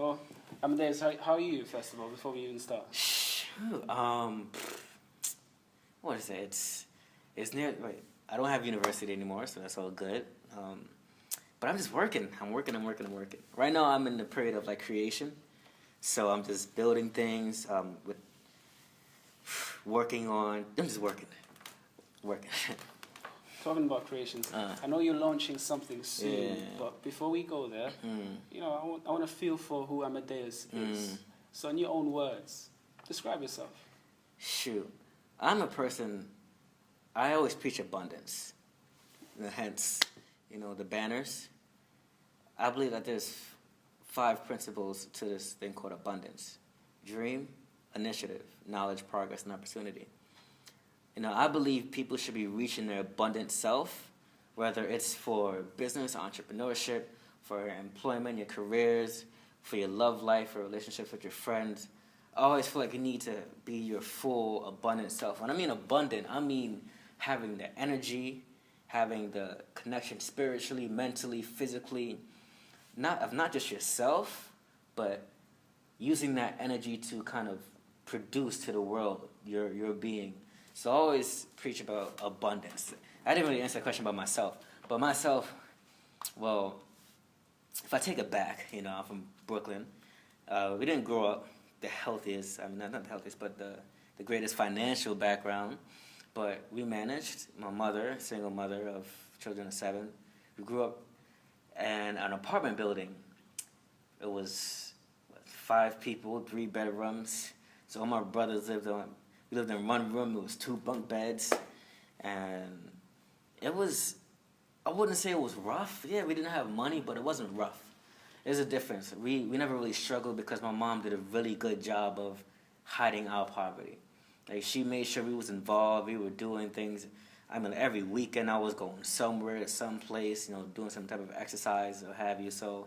Oh, Amadeus, how are you, first of all, before we even start? Shoot, what is it? It's near. Wait, I don't have university anymore, so that's all good. But I'm just working. I'm working. Right now, I'm in the period of like creation, so I'm just building things. With working on. I'm just working. Talking about creations, I know you're launching something soon, Yeah. but before we go there, I want to feel for who Amadeus is. So, in your own words, describe yourself. Shoot, I'm a person. I always preach abundance. Hence, the banners. I believe that there's 5 principles to this thing called abundance: dream, initiative, knowledge, progress, and opportunity. I believe people should be reaching their abundant self, whether it's for business, entrepreneurship, for employment, your careers, for your love life, or relationships with your friends. I always feel like you need to be your full, abundant self. When I mean abundant, I mean having the energy, having the connection spiritually, mentally, physically, not just yourself, but using that energy to kind of produce to the world your being. So I always preach about abundance. I didn't really answer the question about myself. But myself, well, if I take it back, I'm from Brooklyn. We didn't grow up the healthiest, not the healthiest, but the greatest financial background. But we managed. My mother, single mother of children of 7. We grew up in an apartment building. It was 5 people, 3 bedrooms. So all my brothers we lived in one room. It was 2 bunk beds, and it was. I wouldn't say it was rough. Yeah, we didn't have money, but it wasn't rough. There's a difference. We never really struggled because my mom did a really good job of hiding our poverty. Like, she made sure we was involved. We were doing things. Every weekend I was going somewhere, someplace, doing some type of exercise or have you. So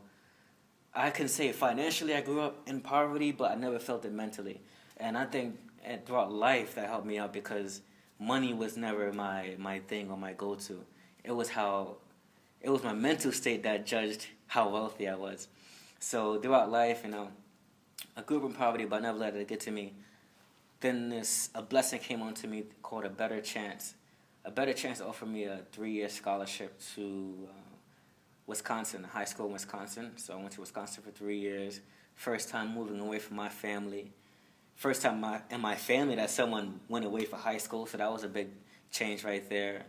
I can say financially I grew up in poverty, but I never felt it mentally. And I think throughout life that helped me out because money was never my thing or my go-to. It was my mental state that judged how wealthy I was. So throughout life, I grew up in poverty, but I never let it get to me. Then a blessing came onto me called a better chance. A better chance offered me a 3-year scholarship to Wisconsin, a high school in Wisconsin. So I went to Wisconsin for 3 years. First time moving away from my family. First time in my family that someone went away for high school, so that was a big change right there.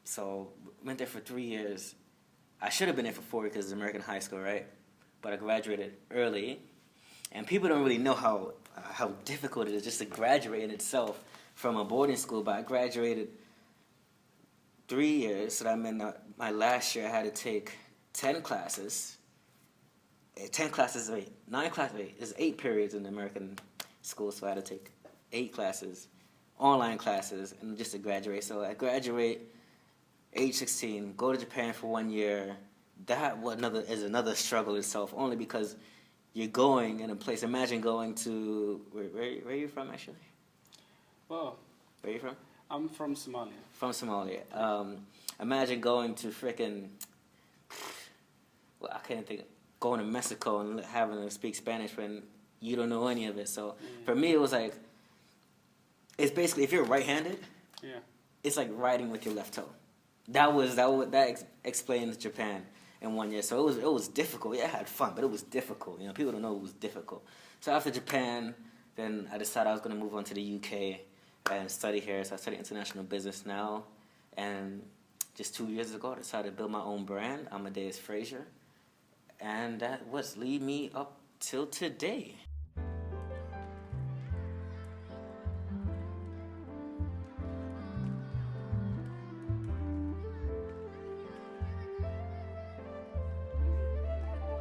So went there for 3 years. I should have been there for 4 because it's American high school, right? But I graduated early, and people don't really know how difficult it is just to graduate in itself from a boarding school. But I graduated 3 years, so that meant my last year I had to take 10 classes. 10 classes, 9 classes, there's 8 periods in the American school, so I had to take 8 classes, online classes, and just to graduate. So I graduate age 16, go to Japan for 1 year. That is another struggle itself, only because you're going in a place. Imagine going to, where are you from, actually? Well, where are you from? I'm from Somalia. From Somalia. Imagine going to I can't think, going to Mexico and having to speak Spanish when you don't know any of it. So for me, it was like, it's basically, if you're right-handed, it's like riding with your left toe. That explains Japan in 1 year. So it was difficult. Yeah, I had fun, but it was difficult. People don't know it was difficult. So after Japan, then I decided I was going to move on to the UK and study here. So I study international business now. And just 2 years ago, I decided to build my own brand, Amadeus Frazier. And that was lead me up till today.